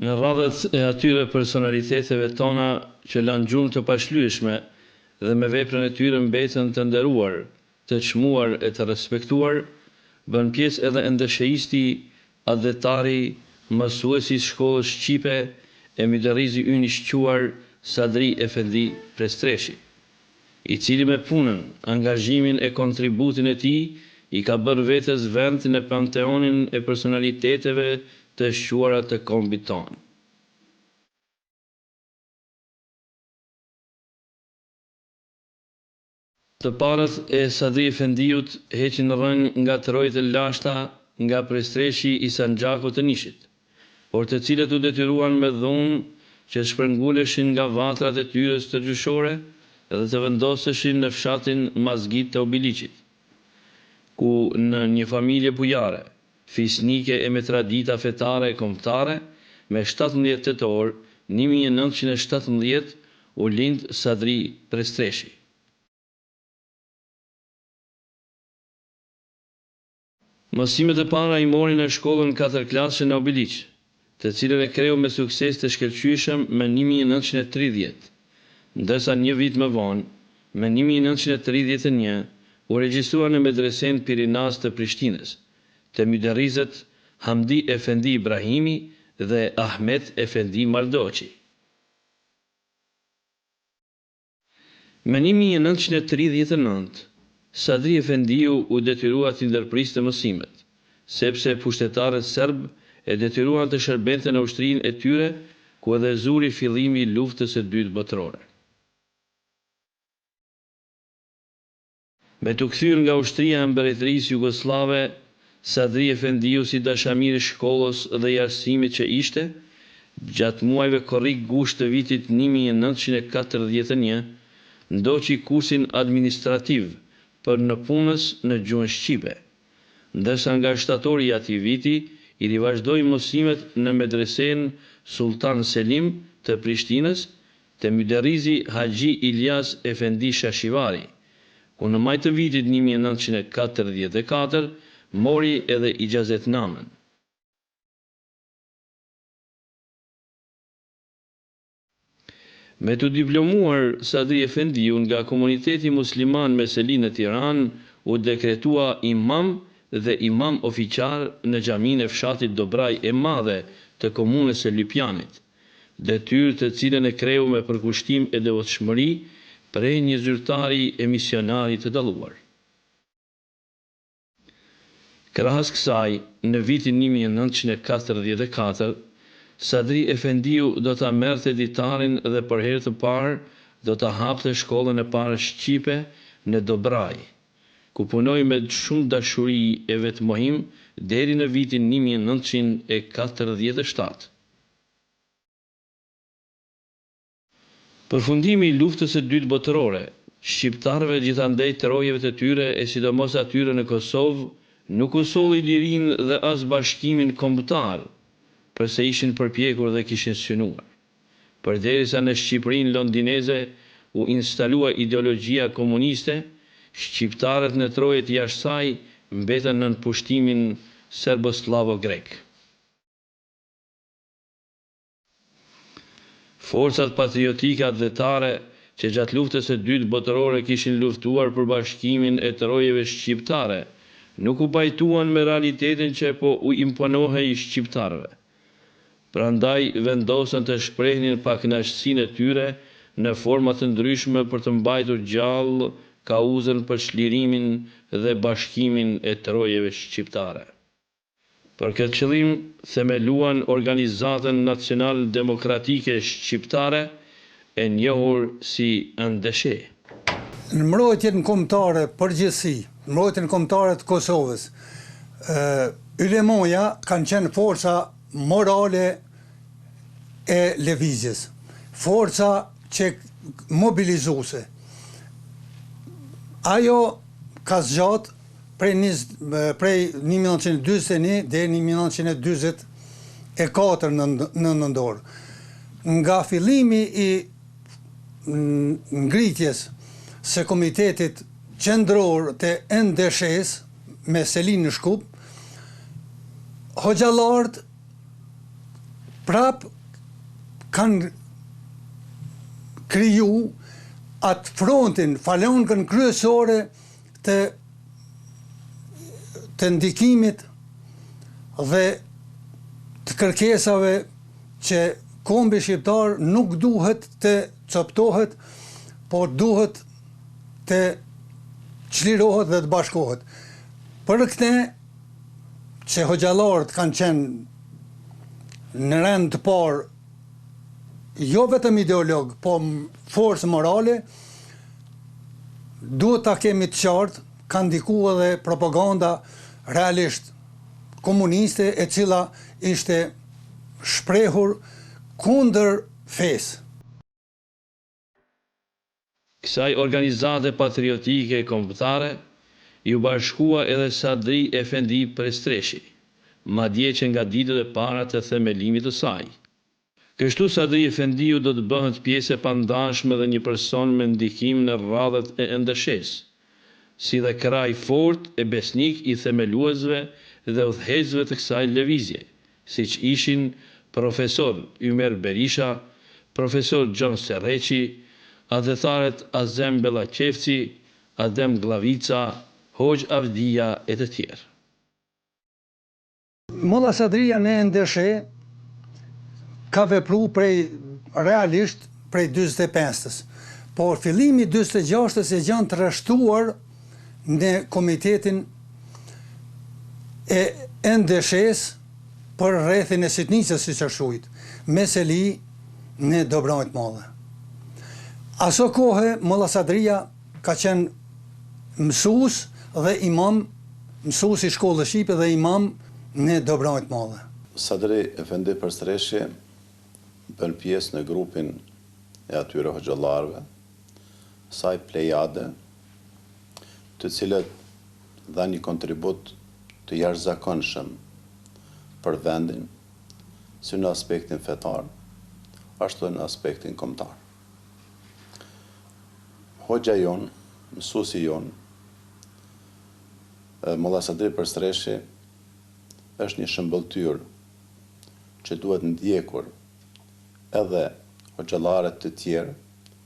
Në radhët e atyre personaliteteve tona që lanë gjumë të pashlyeshme dhe me veprën e tyre mbetën të nderuar, të çmuar e të respektuar, bën pjesë edhe ndesheisti, adhetari, mësuesi i shkollës shqipe e myderrizi ynë i shquar Sadri Efendi Prestreshi, i cili me punën, angazhimin e kontributin e tij i ka bërë vetes vend në panteonin e personaliteteve të shquara të kombit tonë. Të parët e Sadri Efendiut heqin rënë nga të rojët e lashta nga Prestreshi i Sanxhakut të Nishit, por të cilët u detyruan me dhunë që shpërnguleshin nga vatrat e tyres të gjyshore dhe të vendoseshin në fshatin Mazgit të Obiliqit, ku në një familje bujare, fisnike e me tradita fetare e kombëtare, me 17 tetor 1917 u lind Sadri Prestreshi. Mësimet e para i mori në shkollën 4 klasë në Obiliq, të cilën e kreu me sukses të shkëlqyeshëm me 1930, ndërsa një vit më vonë, me 1931, u regjistrua në medresen Pirinas të Prishtinës, të myderrizët Hamdi Efendi Ibrahimi dhe Ahmet Efendi Maldoqi. Me 1939, Sadri Efendiu u detyrua të ndërpriste mësimet, sepse pushtetarët serb e detyruan të shërbente në ushtrinë e tyre, ku edhe zuri fillimi i luftës së dytë botërore. Me të kthyer nga ushtria e mbretërisë jugoslave, Sadri Efendiu si dashamir i shkollës dhe i arsimit që ishte, gjatë muajve korrik gusht të vitit 1941, ndoqi kursin administrativ për në punës në gjuhën shqipe, ndërsa nga shtatori i atij viti i rivazhdoi mësimet në medresen Sultan Selim të Prishtinës, të myderrizi Haxhi Ilyas Efendi Shashivari, ku në maj të vitit 1944 mori edhe ixhazetnamen. Me të diplomuar Sadri Efendiu nga komuniteti musliman me seli në Tiranë, u dekretua imam dhe imam ofiqar në xhaminë e fshatit Dobraj e Madhe të komunës së Lypjanit, detyrë të cilën e kreu me përkushtim e devotshmëri prej një zyrtari e misionari të dalluar. Krahas kësaj, në vitin 1944, Sadri Efendiu do ta merrte ditarin dhe për herë të parë do ta hapte shkollën e parë shqipe në Dobraj, ku punoi me shumë dashuri e vetmohim deri në vitin 1947. Përfundimi i luftës së dytë botërore, shqiptarëve gjithandej të rojeve të tyre e sidomos atyre në Kosovë, nuk u solli lirinë dhe as bashkimin kombëtar, përse ishin përpjekur dhe kishin synuar. Përderisa në Shqipërinë londineze u instalua ideologjia komuniste, shqiptarët në trojet jashtë saj mbetën nën pushtimin serbo-slavo-grek. Forcat patriotike atletare që gjatë luftës së dytë botërore kishin luftuar për bashkimin e trojeve shqiptare, nuk u pajtuan me realitetin që po u imponohej shqiptarëve. Prandaj vendosën të shprehnin pakënaqësinë e tyre në forma të ndryshme për të mbajtur gjallë kauzën për çlirimin dhe bashkimin e trojeve shqiptare. Për këtë qëllim, themeluan Organizatën Nacional Demokratike Shqiptare, e njohur si NDSH. Në mbrojtjen kombëtare përgjithësi, në mbrojtjen kombëtare të Kosovës, ulemoja kanë qenë forca morale e lëvizjes, forca që mobilizuese. Ajo ka zgjatë prej 1941 deri në 1944 në nëndor. Nga fillimi i ngritjes së komitetit qendror të NDSH-s me Selin në Shkup, hoxhallarët prap kanë kriju atë frontin, falonkën kryesore të ndikimit dhe të kërkesave që kombi shqiptar nuk duhet të coptohet, por duhet të çlirohet dhe të bashkohet. Për këtë që hoxhallarët kanë qenë në rend të parë, jo vetëm ideolog, po forcë morale, duhet ta kemi të qartë, ka ndikuar edhe propaganda realisht komuniste, e cila ishte shprehur kundër fesë. Kësaj organizate patriotike e kombëtare ju bashkua edhe Sadri Efendi Prestreshi, madje që nga ditët e para të themelimit të saj. Kështu Sadri Efendiu do të bëhet pjesë e pandashme dhe një person me ndikim në rradhët e NDSH-s, si dhe kraj fort e besnik i themeluesve dhe udhëheqësve të kësaj lëvizje, siç ishin profesor Ymer Berisha, profesor Gjon Serreqi, adhetaret Azem Bellaqefci, Adem Glavica, Hoxh Avdia e të tjerë. Molla Sadria në NDSH ka vepru realisht prej 45-ës, por fillimi 46-ës e gjanë të rreshtuar në komitetin e NDSH-s për rrethin e sitnicës, siç është quajtur, me seli në Dobranjë të Madhe. Aso kohë Molla Sadria ka qenë mësues dhe imam, mësues i shkollës shqipe dhe imam në Dobranjë të Madhe. Sadri Efendi Prestreshi bën pjesë në grupin e atyre hoxhallarëve, saj plejade, të cilët dha një kontribut të jashtëzakonshëm për vendin, si në aspektin fetar, ashtu në aspektin kombëtar. Hoxha jon, mësuesi jon, Molla Sadri Prestreshi, është një shëmbëltyr që duhet ndjekur edhe hoxhallarët të tjerë,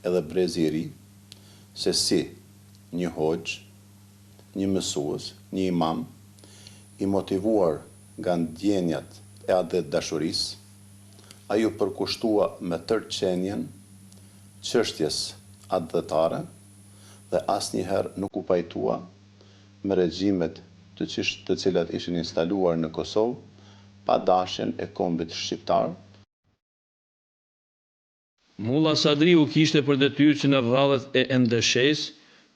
edhe brezi i ri, se si një hoxh, një mësues, një imam, i motivuar nga ndjenjat e adet dashurisë, ai u përkushtua me tërë qenjen çështjes adetare dhe asnjëherë nuk u pajtua me regjimet të cilat ishin instaluar në Kosovë pa dashjen e kombit shqiptar. Molla Sadriu kishte për detyrë që në rradhët e NDSH-s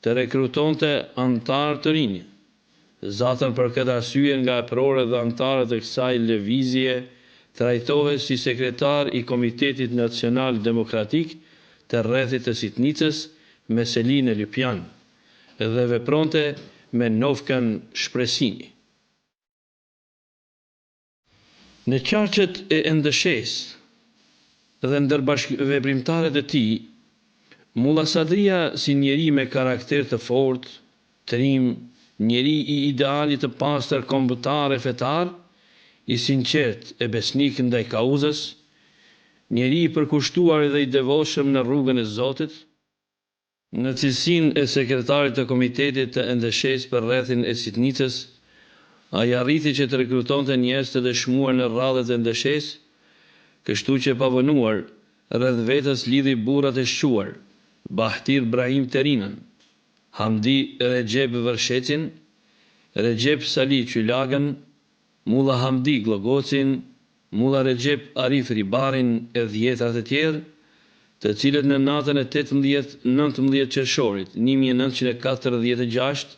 të rekrutonte antarë të rinj. Zatën për këtë arsye nga eprore dhe antarët e kësaj lëvizje trajtohej si sekretar i Komitetit Nacional Demokratik të rrethit të sitnicës me Selin Lypjan dhe vepronte me Novkan Shpresini. Në qarqet e NDSH-s dhe ndër bashkëveprimtarët e tij, Molla Sadria si njeri me karakter të fortë, trim, njeri i idealit të pastër kombëtar e fetar, i sinqert e besnik ndaj kauzës, njeri i përkushtuar dhe i devotshëm në rrugën e Zotit, në cilësinë e sekretarit të komitetit të NDSH-s për rrethin e sitnicës, ai arriti që të rekrutonte njerëz të dëshmuar në rradhët e NDSH-s, kështu që pavënuar rreth vetës lidhi burrat e shquar, Bahtir Brahim Terinën, Hamdi Recep Vërshecin, Recep Sali Qylagën, Mulla Hamdi Glogocin, Mulla Recep Arif Ribarin e 10 të tjerë, të cilët në natën e 18-19 qershorit 1946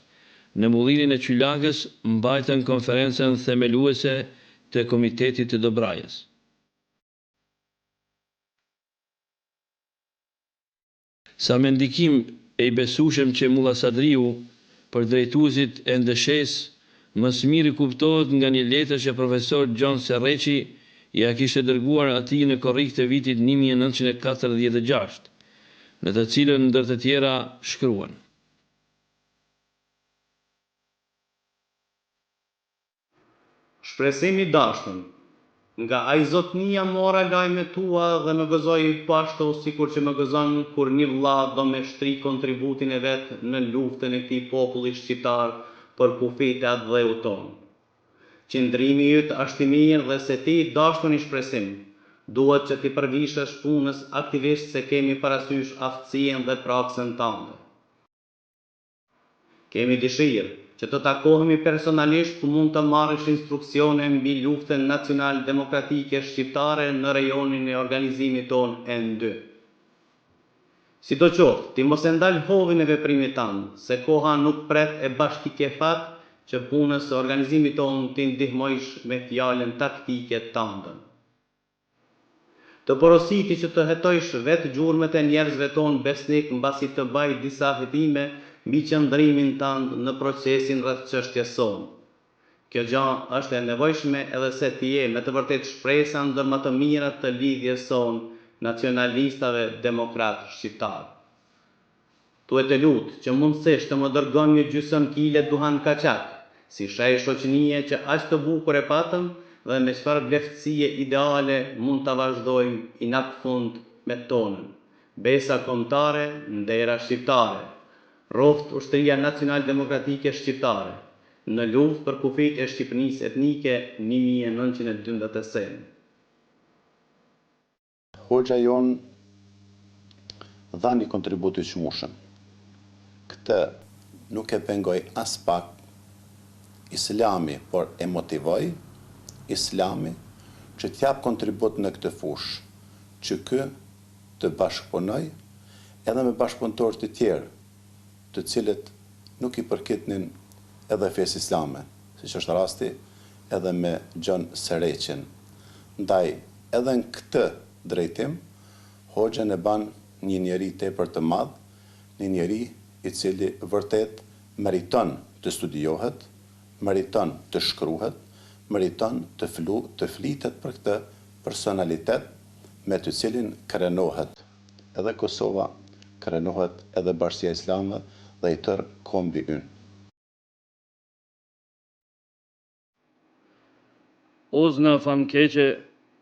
në mullirin e Qylagës mbajtën konferencën themeluese të Komitetit të Dobrajës. Sa me ndikim e i besueshëm që Molla Sadriu për drejtuesit e NDSH-s më së miri kuptohet nga një letër që profesor Gjon Serreqi ja kishte dërguar atij në korrik të vitit 1946, në të cilën ndër të tjera shkruan: Shpresimi i dashur, Nga ai zotnia mora lajme tua dhe më gëzoi pashto sikur që më gëzon kur një vlla do me shtri kontributin e vet në luftën e këtij populli shqiptar për kufijtë atë dheu ton. Qëndrimi yt është i mirë dhe se ti dashur një shpresim. Duhet që ti përvishësh punës aktivisht se kemi parasysh aftësien dhe praksën tënde. Kemi dëshirë që të takohemi personalisht ku mund të marrësh instruksione mbi luftën nacional demokratike shqiptare në rajonin e organizimit ton N2. Sidoqoftë, ti mos e ndal hovin e veprimit tënd, se koha nuk pret e bashkë ke fat që punës së organizimit ton ti ndihmojsh me fjalën taktike tënde. Të porositi që të hetojsh vetë gjurmët e njerëzve ton besnik mbasi të baj disa hetime mbi qëndrimin tënd në procesin rreth çështjes sonë. Kjo gjë është e nevojshme edhe se ti je me të vërtetë shpresa ndër më të mirat të lidhjes sonë nacionalistave demokrat shqiptar. Tuhet të lut që mundësisht të më dërgon një gjysmë kile duhan kaçak, si shaj shoqënie që aq të bukur e patëm dhe me çfarë vleftësie ideale mund ta vazhdojmë i nat fund me tonën. Besa kombëtare, ndera shqiptare. Roft ushtria nacional-demokratike shqiptare, në luftë për kufijtë e Shqipërisë etnike 1912. Hoxha jon dha një kontribut i çmueshëm. Këtë nuk e pengoj as pak Islami, por e motivoj Islami që t'jap kontribut në këtë fushë, që ky të bashkëpunoj edhe me bashkëpunëtorë të tjerë, të cilët nuk i përkitnin edhe fesë islame, siç është rasti edhe me Gjon Sereqin. Ndaj, edhe në këtë drejtim, Hoxha e ban një njeri tepër të madh, një njeri i cili vërtet meriton të studiohet, meriton të shkruhet, meriton të flitet për këtë personalitet me të cilin krenohet edhe Kosova, krenohet edhe Bashkia Islame dhe i tërë kombi ynë. Ozna famkeqe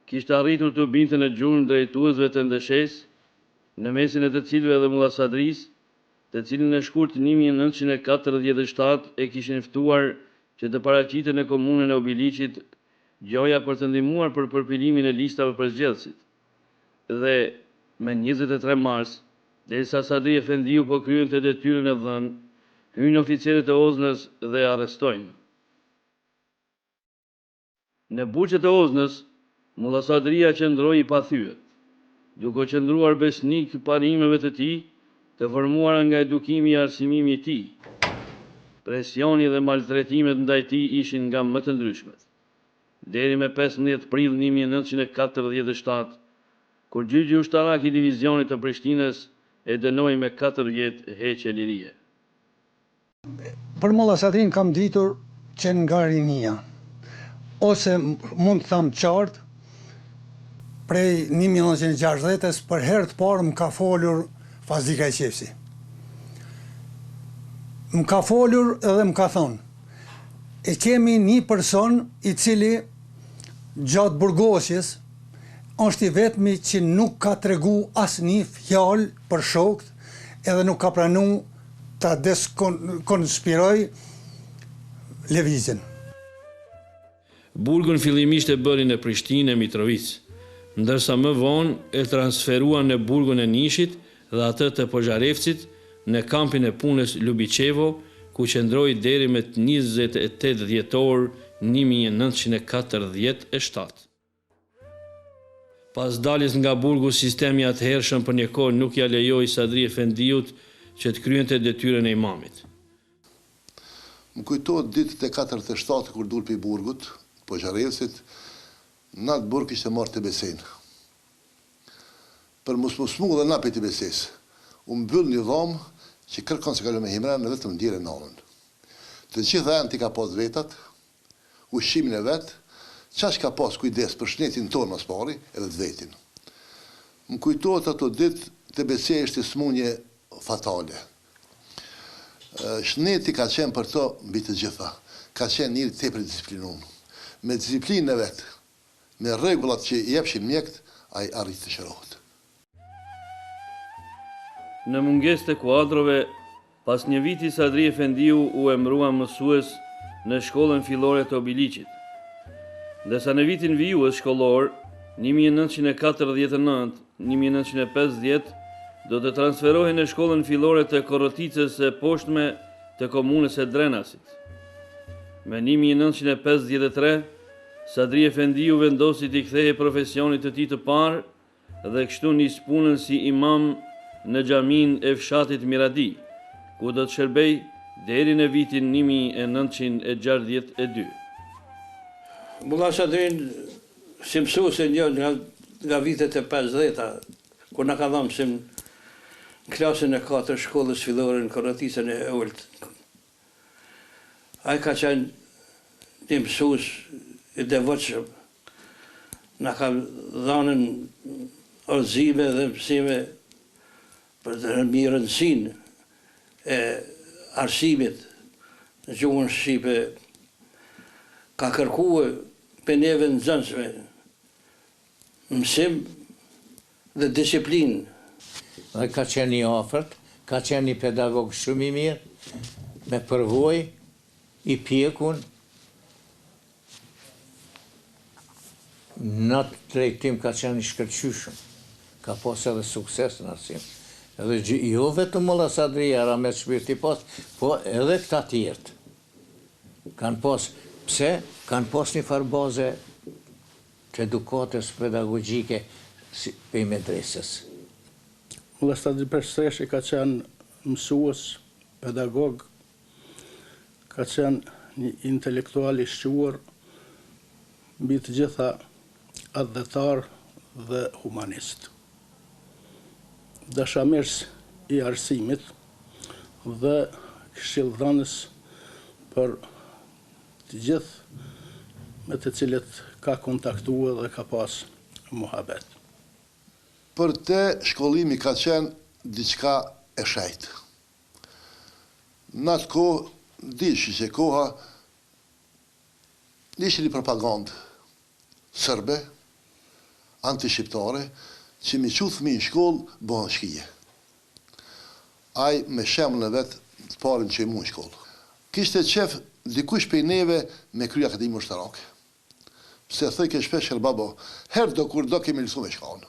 kishte arritur të binte në gjurmë drejtuesve të ndeshesë, në mesin e të cilëve edhe Mulla Sadris, të cilin në shkurt 1947 e kishin ftuar që të paraqiten në komunën e Obiliqit gjoja për të ndihmuar për përpilimin e listave për zgjedhësit. Dhe me 23 mars, derisa Sadri Efendiu po kryente detyrën e dhënë, hynë oficerët e Oznës dhe arrestojnë. Në burqet e Oznës, Mulla Sadria qëndroi i pathyet, duke qëndruar besnik parimeve të tij, të formuara nga edukimi i arsimimi i tij. Presioni dhe maltretimet ndaj tij ishin nga më të ndryshmet. Deri me 15 prill 1947, kur gjyqi ushtarak i divizionit të Prishtinës e dënoi me 4 vjet heqje lirie. Për Mulla Sadrin kam ditur që nga rinia, ose mund të tham qartë, prej 1960-s për herë të parë më ka folur Fazlika i Qepsi. Më ka folur edhe më ka thonë, e kemi një person i cili gjatë burgosjes është i vetmi që nuk ka tregu asnjë fjalë për shokët edhe nuk ka pranu ta deskonspiroj lëvizjen. Burgun fillimisht e bëri në Prishtinë e Mitrovic, ndërsa më vonë e transferuan në burgun e Nishit dhe atë të Pozharevcit në kampin e punës Lubiqevo, ku qëndroi deri me 28 dhjetor 1947. Pas daljes nga burgu, sistemi atëhershëm për një kohë nuk ja lejoi Sadri Efendiut që të kryente detyrën e imamit. Më kujtohet ditët e 47 kur dul pi burgut, Pozharevcit, në atë burg ishte marrë të besen. Për mos dhe na për të beses, u mbyll një dhomë që kërkon se kalon me himran në vetëm ndjerë nanën. Të gjitha janë t'i ka pas vetat, ushqimin e vetë, qash ka pas kujdes për shnetin tonë mas pari edhe të vetin. Më kujtohet ato ditë të bese ishte smunje fatale. Shneti ka qenë për to mbi të gjitha, ka qenë njëri tepër disiplinum. Me disiplinë e vetë, me rregullat që i jepshin mjekët, ai arrit të shërohet. Në mungesë të kuadrove, pas një viti Sadri Efendiu u emërua mësues në shkollën fillore të Obiliqit. Ndërsa në vitin vijues shkollor 1949-1950 do të transferohej në shkollën fillore të Korroticës së poshtme të komunës së Drenasit. Me 1953 Sadri Efendiu vendosi t'i kthehej profesionit të tij të parë dhe kështu nis punën si imam në xhamin e fshatit Miradi, ku do të shërbej deri në vitin 1962. Mulla Sadrin si mësuese nga vitet e 50-ta, kur na ka dhënë mësim në klasën e 4 shkollës fillore në Korroticën e Ulët. Ai ka qenë një mësues i devotshëm. Na ka dhënë orëzime dhe mësime për të rëndësinë e arsimit në gjuhën shqipe. Ka kërkuar për neve nxënësve mësim dhe disiplinë. Dhe ka qenë i afërt, ka qenë një pedagog shumë i mirë, me përvojë, i pjekun, në drejtim ka qenë i shkëlqyshëm, ka pas edhe sukses në arsim. Edhe jo vetëm Mulla Sadri era me shpirti pas, po edhe këta tjertë. Kanë pas, pse? Kanë pas një farë baze të edukatës pedagogjike për medresës. Mulla Sadri Persreshi ka qenë mësues, pedagog, ka qenë një intelektual i shquar, mbi të gjitha adhetar dhe humanist. Dashamirës i arsimit dhe këshillëdhënës për të gjithë me të cilët ka kontaktuar dhe ka pas muhabet. Për te shkollimi ka qenë diçka e shejtë. Në atë kohë, dishi që koha ishte një propagandë sërbe, anti-shqiptare, që mi qu fëmijë në shkollë, bëhen shkije. Ai me shembull në vetë të parin që i mu në shkollë. Kishte qef dikush prej neve me kry akademi ushtarake. Pse thëj ke shpesh babo, herë do kur do kemi lësu me shkallë.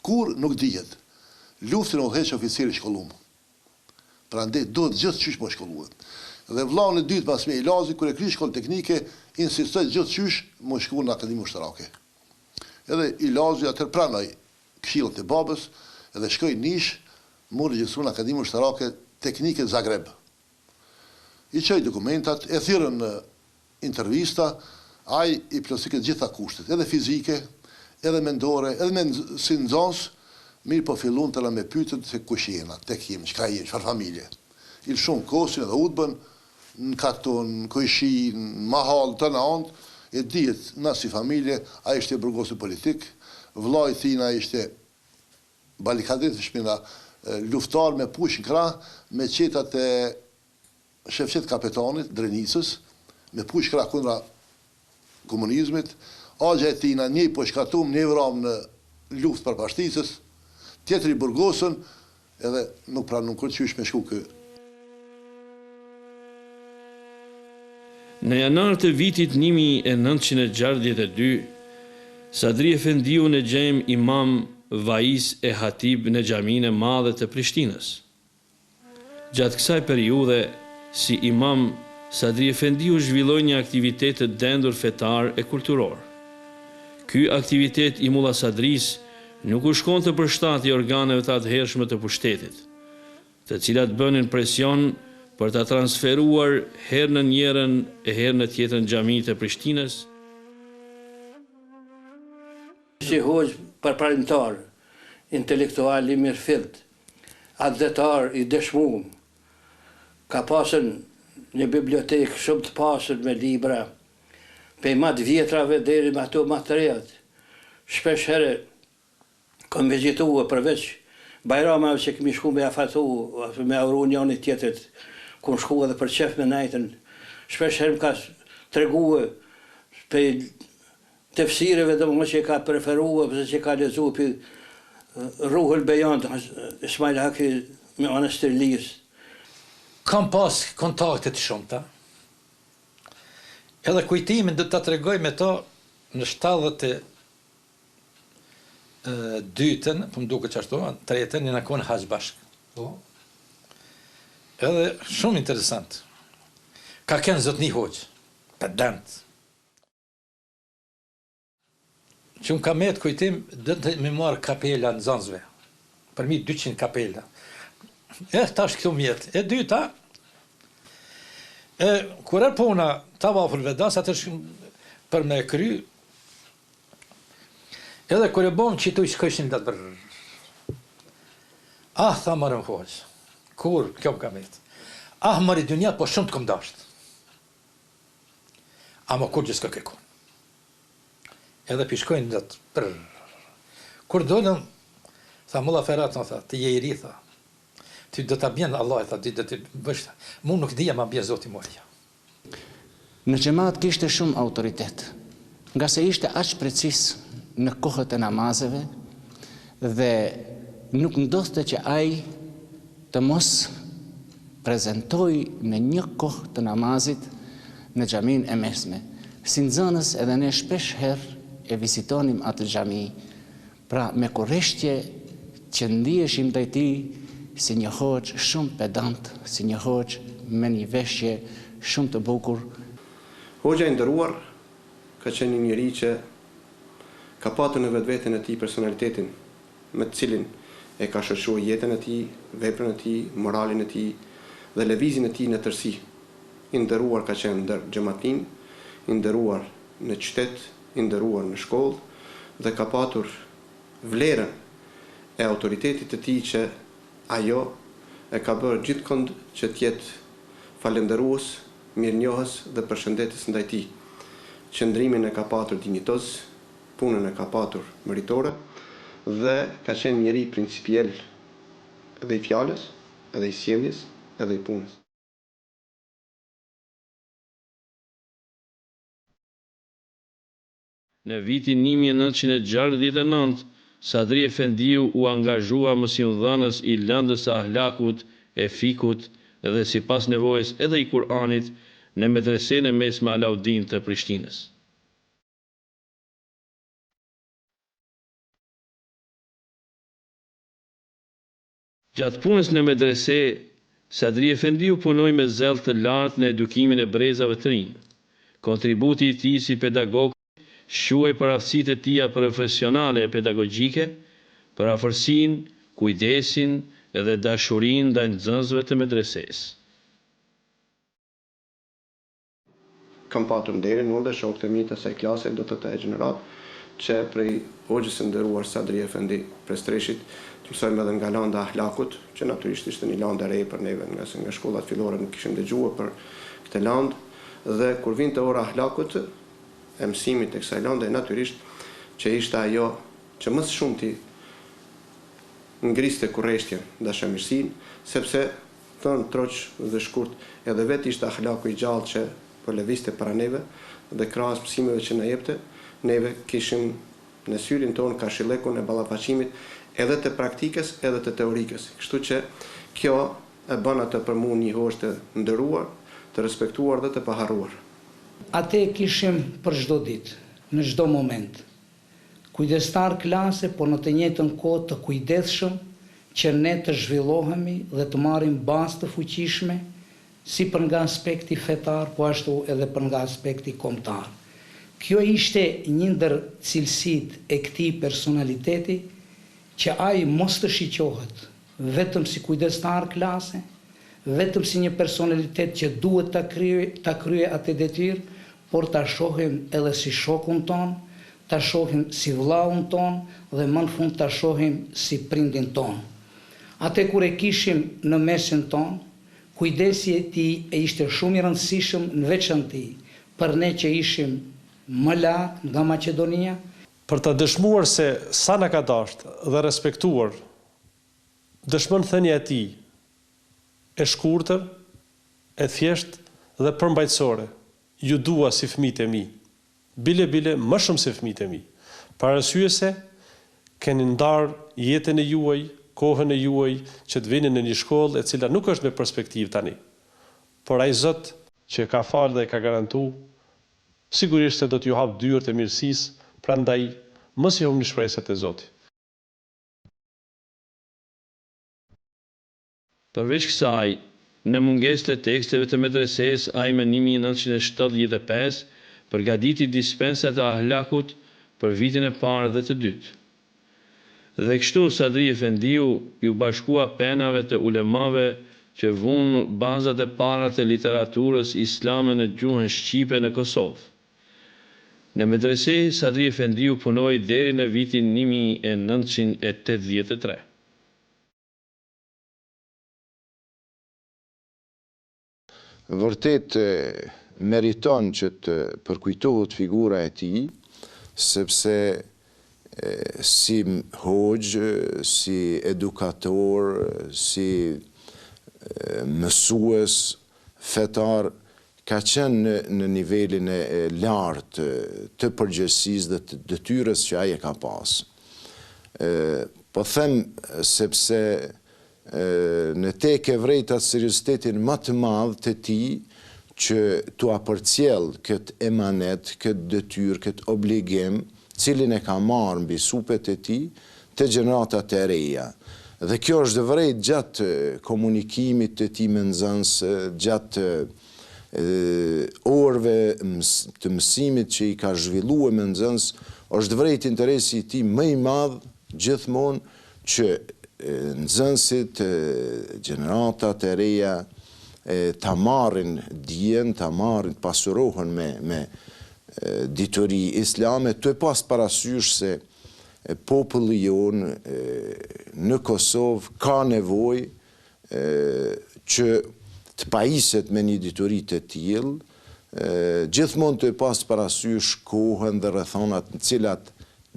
Kur nuk dihet. Luftin u heq oficiri shkollumë. Prandaj duhet gjithë qysh më shkolluhet. Dhe vllai i dytë pas me Ilazi, kur e kry shkollë teknike, insistoi gjithë qysh më shkuar në akademi ushtarake. Edhe Ilazi atër pranoi këshillat e babës, edhe shkoi nish, mu regjistru në akademi ushtarake teknike Zagreb. I qoj dokumentat, e thirrën në intervista, ai i plotësikët gjitha kushtet, edhe fizike, edhe mendore, edhe si nxënës, mirë po fillun të la me pyetët se kush jena, tek jem, çka je, çfarë familje. Il shumë kosin edhe udbën, në katon, në kojshi, në mahal, të në andë, e dihet, na si familje, a ishte burgosi politik, vllai thina ishte balikadet të shpina luftar me push në krah, me qetat e shefqet kapetanit, Drenisës, me push krah kundra komunizmit, agja e tina një po shkatum, një vram në luft për pashtisës, tjetëri burgosën, edhe nuk pranun kur qysh me shku kë. Në janar të vitit 1962, Sadri Efendiu në gjem imam vaiz e hatib në xhaminë e madhe të Prishtinës. Gjatë kësaj periudhe, si imam, Sadri Efendiu zhvilloi një aktivitet të dendur fetar e kulturor. Ky aktivitet i Mulla Sadris nuk u shkonte për shtatje organeve të atëhershme të pushtetit, të cilat bënin presion për ta transferuar herë në njërën e herë në tjetrën xhamitë të Prishtinës. Si hoxh përparimtar, intelektual i mirëfillt, adhetar i dëshmuar, ka pasën një bibliotekë shumë të pasur me libra, prej më të vjetrave deri me ato më të reja. Shpesh herë kam vizituar përveç bajramave që kemi shku me afatu, me auru njëri tjetrit, ku shku edhe për qef me najtën. Shpesh herë më ka treguar prej tefsireve dhe më që ka preferua, përse që ka lezu për Ruhul Bejan, Ismail Haki me anës të Lis. Kam pas kontaktet shumëta, edhe kujtimin dhe të tregoj me to në 72-ën, për më duke që ashtu, 3-ën, në konë haqë bashkë. Edhe shumë interesant. Ka kënë zotni hoqë, pedant. Që më ka me të kujtim, dhe të me marë kapela në Zanzve, përmi 200 kapela. Tash këtu mjetë. E dyta, kur e puna ta vafur vedas, atë për me kry, edhe kur e bom që tu i shkëshin dhe të bërë. Tha marëm hoqë, kur kjo më ka metë. Mari dynja, po shumë të kom dashtë. Ama kur gjithë s'ka kekon. Edhe pishkojnë dhe të bërë. Kur dollëm, tha mulla Ferhat, tha, të je i ri, tha. Ty do të bjenë Allah, tha, ty do të bështa. Mu nuk dhja ma bje zoti morja. Në xhamat kishte shumë autoritet, nga se ishte aq precis në kohët e namazeve dhe nuk ndodhte që ai të mos prezentoj në një kohë të namazit në xhamin e mesme. Si nxënës edhe ne shpesh herë e vizitonim atë xhami, pra me kurreshtje që ndiheshim ndaj tij si një hoxh shumë pedant, si një hoxh me një veshje shumë të bukur. Hoxha i nderuar ka qenë një njeri që ka patur në vetveten e tij personalitetin me të cilin e ka shoqëruar jetën e tij, veprën e tij, moralin e tij dhe lëvizjen e tij në tërësi. I nderuar ka qenë ndër xhamatin, i nderuar në qytet, i nderuar në shkollë dhe ka patur vlerën e autoritetit të tij që ajo e ka bërë gjithkund që të jetë falënderues, mirënjohës dhe përshëndetës ndaj tij. Qëndrimin e ka patur dinjitoz, punën e ka patur meritore dhe ka qenë njeri principiell edhe i fjalës, edhe i sjelljes, edhe i punës. Në vitin 1969, Sadri Efendiu u angazhua mësimdhënës i lëndës së ahlakut, e fikut dhe sipas nevojës edhe i Kur'anit në medresen e mesme Alaudin të Prishtinës. Gjatë punës në medrese, Sadri Efendiu punoi me zell të lartë në edukimin e brezave të rinj. Kontributi i tij si pedagog shuaj për aftësitë e tija profesionale e pedagogjike, për afërsinë, kujdesin dhe dashurinë ndaj nxënësve të medresesë. Kam patur nderin unë dhe shokët e mi të asaj klase, do të e gjenerat, që prej hoxhës së nderuar Sadri Efendi Prestreshit, të mësojmë edhe nga landa ahlakut, që natyrisht ishte një landë e re për neve, nga se nga shkollat fillore nuk kishim dëgjuar për këtë landë, dhe kur vinte ora ahlakut, e mësimit e kësaj lande, natyrisht që ishte ajo që më së shumti ngriste kurreshtjen, dashamirësinë, sepse thon troq dhe shkurt, edhe vetë ishte ahlaku i gjallë që po lëvizte para neve dhe krahas mësimeve që na jepte, neve kishim në syrin tonë kashillekun e ballafaqimit edhe të praktikës edhe të teorikës. Kështu që kjo e bën atë për mua një hoxh të nderuar, të respektuar dhe të paharruar. Ate kishim për çdo ditë, në çdo moment. Kujdestar klase, por në të njëjtën kohë të kujdesshëm që ne të zhvillohemi dhe të marrim bazë të fuqishme, si për nga aspekti fetar, po ashtu edhe për nga aspekti kombëtar. Kjo ishte një ndër cilësitë e këtij personaliteti që ai mos të shiqohet vetëm si kujdestar klase, vetëm si një personalitet që duhet ta krye atë detyrë, por ta shohim edhe si shokun ton, ta shohim si vllaun ton dhe më në fund ta shohim si prindin ton. Atë kur e kishim në mesin ton, kujdesi i tij ishte shumë i rëndësishëm në veçanti për ne që ishim më lart nga Maqedonia. Për të dëshmuar se sa na ka dashur dhe respektuar, dëshmon thënia e tij e shkurtër, e thjesht dhe përmbajtësore. Ju dua si fëmijët e mi. bile më shumë se fëmijët e mi. Për arsye se keni ndarë jetën e juaj, kohën e juaj që të vini në një shkollë e cila nuk është me perspektivë tani. Por ai Zot që ka falë dhe ka garantu, sigurisht se do t'ju hap dyert e mirësisë, prandaj mos i humni shpresat e Zotit. Përveç kësaj, në mungesë të teksteve të medresesë ajme 1975 përgatiti dispensat e ahlakut për vitin e parë dhe të dytë. Dhe kështu Sadri Efendiu ju bashkua penave të ulemave që vunë bazat e para të literaturës islame në gjuhën shqipe në Kosovë. Në medrese, Sadri Efendiu punoi deri në vitin 1983. Vërtet meriton që të përkujtohet figura e tij, sepse si hoxh, si edukator, si mësues, fetar, ka qenë në nivelin e lartë të përgjegjësisë dhe të detyrës që ai e ka pas. Po them sepse në tek e vrejtat seriozitetin më të madh të tij që t'u përcjell këtë emanet, këtë detyrë, këtë obligim, cilin e ka marrë mbi supet e tij të gjeneratat e reja. Dhe kjo është vërejt gjatë komunikimit të tij me nxënës, gjatë orëve të mësimit që i ka zhvilluar me nxënës, është vërejt interesi i tij më i madh gjithmonë që nxënësit, gjeneratat e reja ta marrin dijen, ta marrin, pasurohen me dituri islame, të pas parasysh se populli jonë në Kosovë ka nevojë që të pajiset me një dituri të tillë, gjithmonë të pas parasysh kohën dhe rrethonat në cilat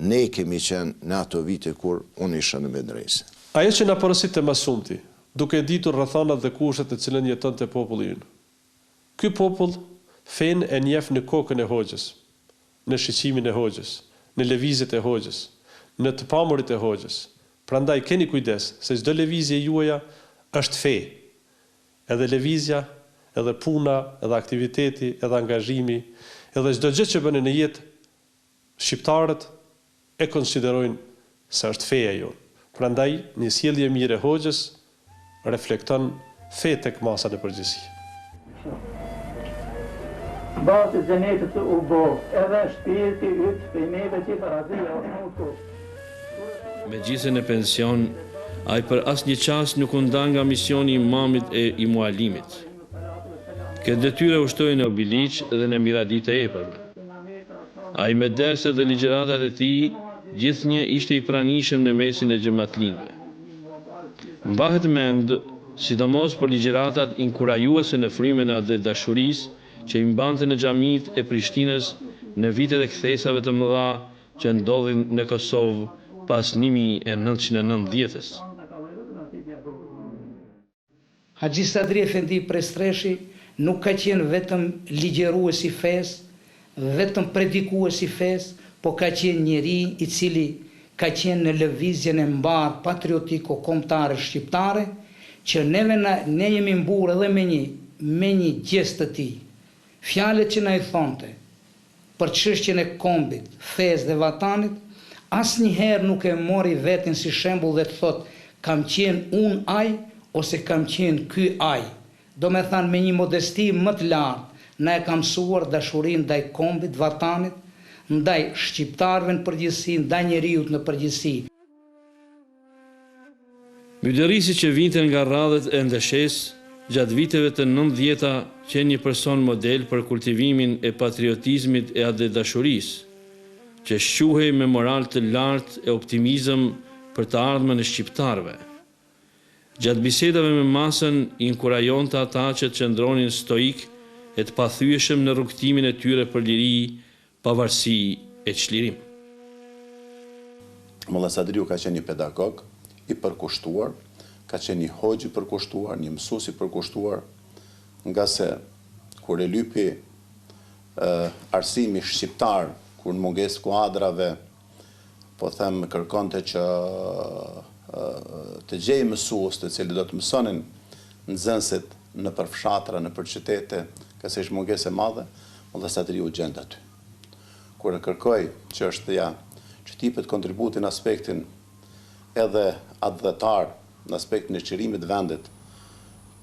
ne kemi qenë në ato vite kur unë isha në medrese. Ajo që na porosit të mësumti, duke ditur rrethonat dhe kushtet të cilën jeton të populli ynë. Ky popull fen e njeh në kokën e hoxhës, në shiqimin e hoxhës, në lëvizjet e hoxhës, në të pamurit e hoxhës. Prandaj keni kujdes se çdo lëvizje juaja është fe. Edhe lëvizja, edhe puna, edhe aktiviteti, edhe angazhimi, edhe çdo gjë që bëni në jetë, shqiptarët e konsiderojnë se është feja jonë. Prandaj, një sjellje mirë e hoxhës reflekton fe tek masa në përgjithësi. Bazë xhenetit u bo, edhe shpirti yt për neve që parazia nuk. Megjithëse në pension, ai për asnjë çast nuk u nda nga misioni i imamit e i mualimit. Këtë detyrë ushtoi në Biliq dhe në Miradit e epërme. Ai me derse dhe ligjëratat e tij gjithnjë ishte i pranishëm në mesin e xhamatlinëve. Mbahet mend, sidomos për ligjëratat inkurajuese në frymën e dashurisë që i mbante në xhamit e Prishtinës në vitet e kthesave të mëdha që ndodhin në Kosovë pas 1990-s. Haxhi Sadri Efendi Prestreshi nuk ka qenë vetëm ligjërues i fesë, vetëm predikues i fesë, po ka qenë njeri i cili ka qenë në lëvizjen e mbar patriotiko-kombëtare shqiptare, që ne jemi mburë edhe me një gest të tij. Fjalët që na i thonte për çështjen e kombit, fesë dhe vatanit, asnjëherë nuk e mori veten si shembull dhe të thotë kam qenë unë ai ose kam qenë ky ai. Do me thanë me një modesti më të lartë, na e ka mësuar dashurinë ndaj kombit, vatanit, ndaj shqiptarëve në përgjithësi, ndaj njeriut në përgjithësi. Myderisi që vinte nga radhët e ndeshesë gjatë viteve të 90-ta qenë një person model për kultivimin e patriotizmit e atë dashurisë, që shquhej me moral të lartë e optimizëm për të ardhmen e shqiptarëve. Gjatë bisedave me masën, i inkurajonte ata që të qëndronin stoik e të pathyeshëm në rrugtimin e tyre për liri, pavarësi e çlirim. Molla Sadriu ka qenë një pedagog i përkushtuar, ka qenë një hoxh i përkushtuar, një mësues i përkushtuar, nga se kur e lypi arsimi shqiptar, kur në mungesë kuadrave, po them kërkonte që të gjejë mësues të cilët do të mësonin nxënësit në përfshatra, në përqytete, ka se ishte mungesë e madhe, Molla Sadriu u gjend aty. Kur e kërkoi çështja që tipet kontributi në aspektin edhe adhëtar, në aspektin e çlirimit të vendit,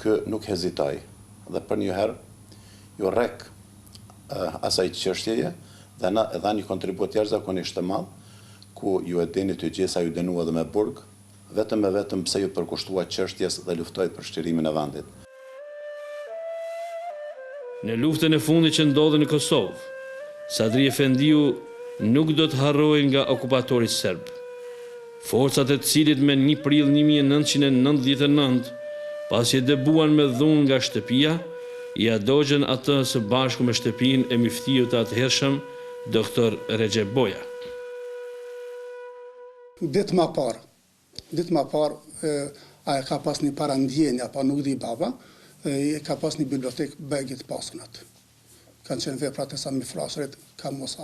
kë nuk hezitoi dhe për një herë ju rrek asaj çështjeje dhe dha një kontribut jashtëzakonisht të madh, ku ju e dini të gjitha ju dënua dhe me burg, vetëm e vetëm pse ju përkushtua çështjes dhe luftoi për shtirimin e vendit. Në luftën e fundit që ndodhi në Kosovë, Sadri Efendiu nuk do të harrojë nga okupatori serb. Forcat e cilit me 1 prill 1999, pasi e dëbuan me dhunë nga shtëpia, I adogjën atë së bashku me shtëpinë e miftiut të atëhershëm, Dr. Recep Boja. Ditë ma parë, a e ka pas një parandjenja, pa nuk di baba, e ka pas një bibliotek begit pasun atë. Kanë qenë veprat e sa mi frashërit, ka mos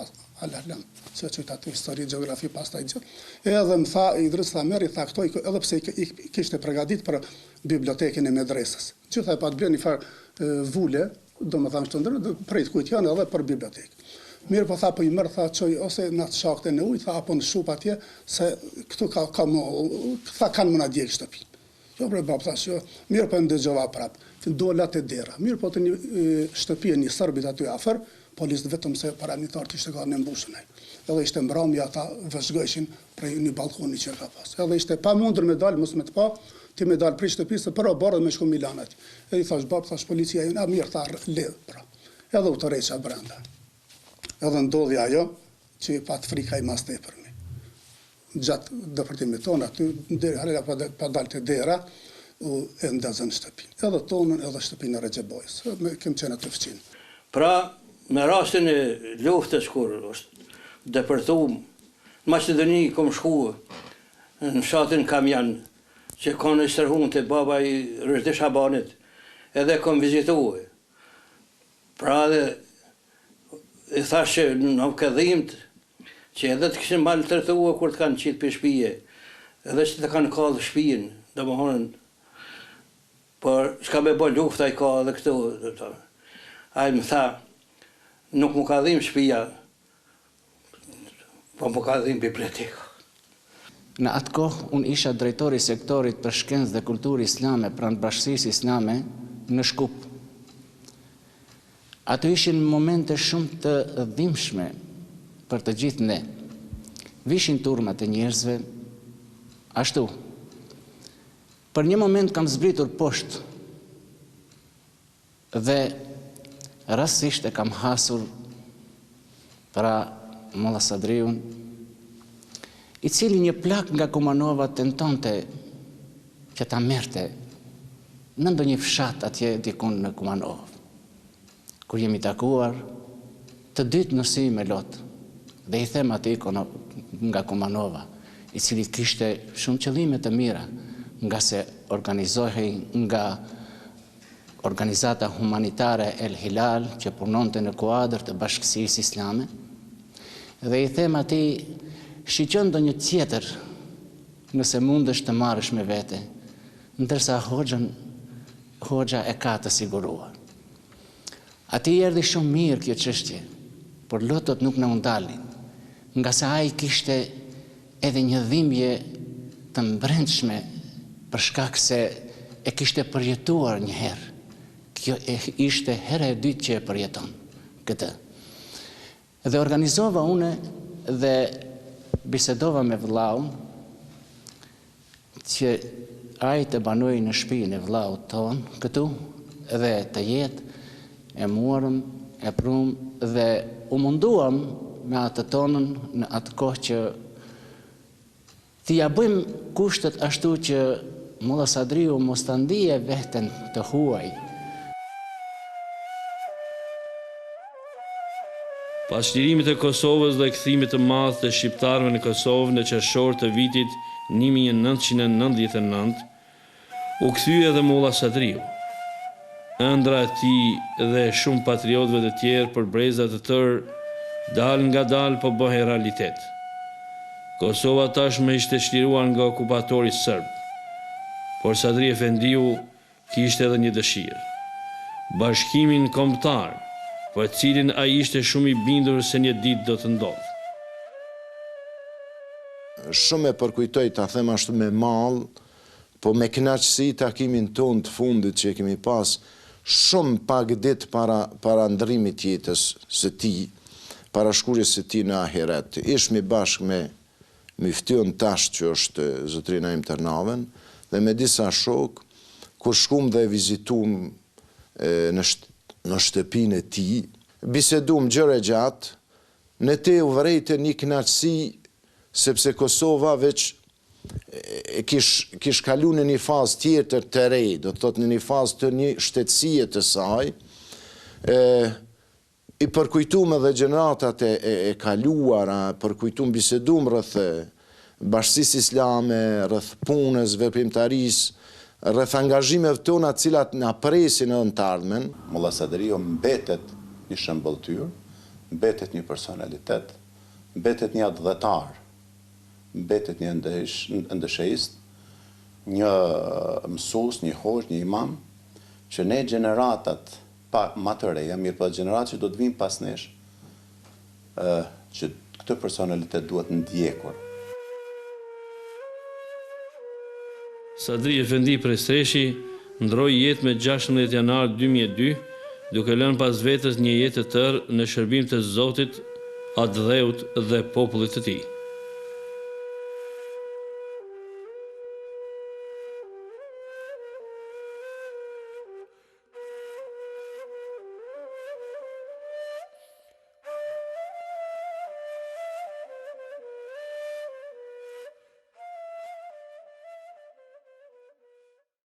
alalem, që qëjtë atë histori, geografi, pas taj gjë. Edhe më tha, Idris Thameri, tha këtoj, edhe pse i kishte pregadit për bibliotekin e medresës. Gjitha e pa të bërë një farë vule, do më thamë shtëndërë, prejtë kujtë janë edhe për bibliotek. Mirë po tha, po I mërë, tha, qoj, ose në të shakte në ujtë, tha, apo në shup atje, se këtu tha, kanë më në djekë shtëpi. Jo, bre, bab, thash, jo, mirë po e më dëgjova prapë, do latë e dera. Mirë po të një shtëpi e një sërbit aty afer, polisë vetëm se paranitarët ishte ka në mbushën e. Edhe ishte mbramja ata vëzhgëshin prej një balkoni që ka pas. Edhe ishte pa mundur me dalë, mos me të pa, ti me dalë prej shtëpisë, për o barë dhe me shku Milanat. Edhe I thash, bab, thash, policia a mirë, tha, ledhë, pra. Edhe u të reqa brenda. Edhe ndodhi ajo, që pat frika I mas tepërmi. Gjatë dëpërtimit tonë, aty, halela pa dalë të dera, e ndazën shtëpin. Edhe tonën, edhe shtëpin e Recep Bojës. Kem qenë të fëqinë. Pra, me rastin e luftës, kur është dëpërtum, në Maqedoni kom shku në fshatin Kamjan, që kanë stërhun të baba I Rëshdi Shabanit, edhe kom vizituë. Pra dhe, I thash që në këdhimt, që edhe të këshin malë të rëthua kur të kanë qitë për shpije, edhe që të kanë ka dhe shpijen, dhe më honën, por shka me bo lufta I ka dhe këtu, a I më tha, nuk më ka dhim shpija, po më ka dhim biblioteka. Në atë kohë, unë isha drejtori sektorit për shkencë dhe kulturë islame pranë Bashkësisë Islame në Shkup. Ato ishin momente shumë të dhimbshme për të gjithë ne. Vishin turmat e njerëzve, ashtu. Për një moment kam zbritur poshtë dhe rastësisht e kam hasur pra Molla Sadriun, I cili një plak nga Kumanova tentonte që ta merrte në ndonjë fshat atje dikun në Kumanov. Kur jemi takuar, të dytë në sy me lot, dhe I them atij nga Kumanova, I cili kishte shumë qëllime të mira, nga se organizohej nga organizata humanitare El Hilal, që punonte në kuadër të Bashkësisë Islame, dhe I them atij, shiqon do një tjetër nëse mundesh të marrësh me vete, ndërsa hoxha e ka të siguruar. Ati erdhi shumë mirë kjo çështje, por lotët nuk në undalin, nga se ai kishte edhe një dhimbje të mbrendshme për shkak se e kishte përjetuar një herë. Kjo ishte hera e dytë që e përjeton këtë. Dhe organizova une dhe bisedova me vllaun që ai të banoj në shtëpinë e vllaut ton këtu dhe të jetë e muarëm, e prum dhe u munduam me atë tonën në atë kohë që t'ja bëjmë kushtet ashtu që Molla Sadriu mos ta ndije veten të huaj. Pas çlirimit të Kosovës dhe kthimit të madh të shqiptarëve në Kosovë në qershor të vitit 1999, u kthye edhe Molla Sadriu. ëndra e tij dhe shumë patriotëve të tjerë për brezat të tërë dal nga dal po bëhe realitet. Kosova tashmë ishte çliruar nga okupatori serb, por Sadri Efendiu kishte edhe një dëshirë. Bashkimin kombëtar, për cilin ai ishte shumë i bindur se një ditë do të ndodhë. Shumë e përkujtoj, ta them ashtu me mall, po me kënaqësi takimin ton të fundit që kemi pas, shumë pak ditë para ndrimit jetës së tij, para shkurjes së tij në ahiret. Ishmi bashkë me myftyon tash që është zotrin Naim Tërnaven dhe me disa shok, kur shkum dhe vizitum në shtëpinë e tij, bisedum gjëre gjatë, në te u vërejtë një kënaqësi sepse Kosova veç kish kalu në një fazë tjetër të re, do të thotë në një fazë të një shtetësie të saj, i përkujtum edhe gjeneratat e kaluara, përkujtum bisedum rrëth bashkësisë islame, rrëth punës, veprimtarisë, rrëth angazhimeve tona të cilat na presin edhe në të ardhmen. Mulla Sadrio mbetet një shëmbëltyr, mbetet një personalitet, mbetet një adhëtar, mbetet një ndësheist, një mësus, një hoxh, një imam, që ne generatat ma të reja, mirë për generatat që do të vinë pas nesh, që këtë personalitet duhet ndjekur. Sadri Efendi Prestreshi ndroi jetë me 16 janar 2002, duke lënë pas vetës një jetë të tërë në shërbim të Zotit, atë dheut dhe popullit të tij.